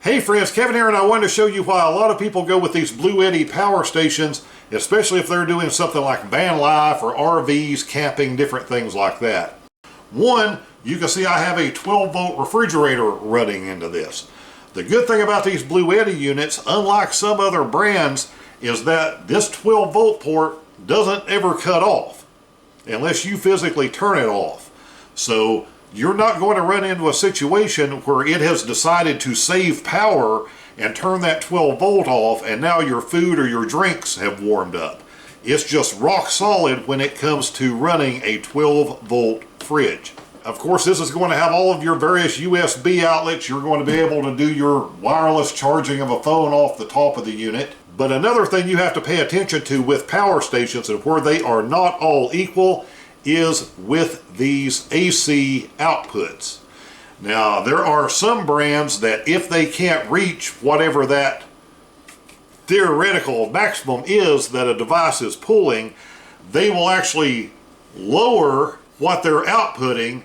Hey friends, Kevin here, and I wanted to show you why a lot of people go with these Bluetti power stations, especially if they're doing something like van life or RVs, camping, different things like that. One, you can see I have a 12-volt refrigerator running into this. The good thing about these Bluetti units, unlike some other brands, is that this 12-volt port doesn't ever cut off unless you physically turn it off. So you're not going to run into a situation where it has decided to save power and turn that 12 volt off and now your food or your drinks have warmed up. It's just rock solid when it comes to running a 12 volt fridge. Of course, this is going to have all of your various USB outlets. You're going to be able to do your wireless charging of a phone off the top of the unit. But another thing you have to pay attention to with power stations, and where they are not all equal, is with these AC outputs. Now, there are some brands that if they can't reach whatever that theoretical maximum is that a device is pulling, they will actually lower what they're outputting,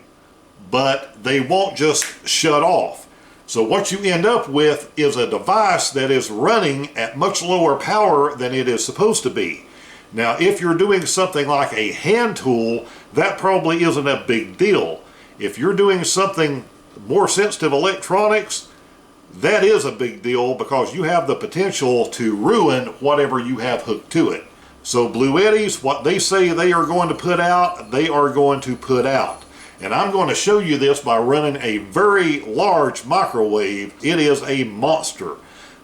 but they won't just shut off. So what you end up with is a device that is running at much lower power than it is supposed to be. Now, if you're doing something like a hand tool, that probably isn't a big deal. If you're doing something more sensitive electronics, that is a big deal because you have the potential to ruin whatever you have hooked to it. So Bluettis, what they say they are going to put out, they are going to put out. And I'm going to show you this by running a very large microwave. It is a monster.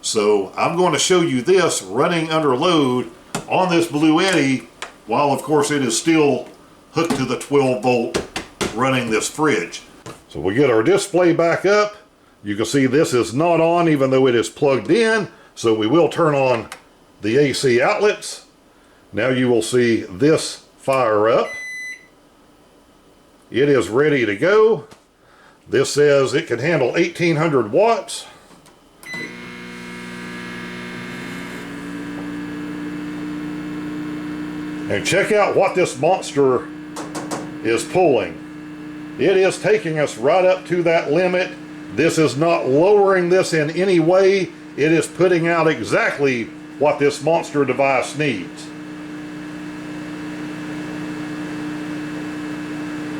So I'm going to show you this running under load on this Bluetti, while of course it is still hooked to the 12 volt running this fridge. So we get our display back up. You can see this is not on even though it is plugged in, so we will turn on the AC outlets. Now you will see this fire up. It is ready to go. This says it can handle 1800 watts. And check out what this monster is pulling. It is taking us right up to that limit. This is not lowering this in any way. It is putting out exactly what this monster device needs.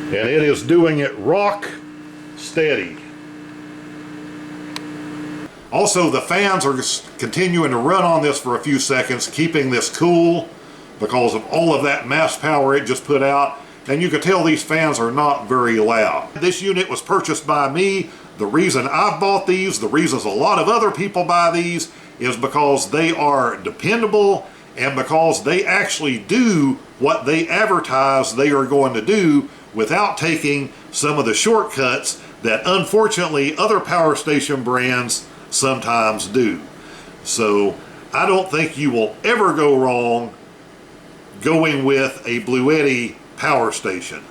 And it is doing it rock steady. Also, the fans are continuing to run on this for a few seconds, keeping this cool, because of all of that mass power it just put out. And you can tell these fans are not very loud. This unit was purchased by me. The reason I've bought these, the reasons a lot of other people buy these, is because they are dependable and because they actually do what they advertise they are going to do without taking some of the shortcuts that unfortunately other power station brands sometimes do. So I don't think you will ever go wrong going with a Bluetti power station.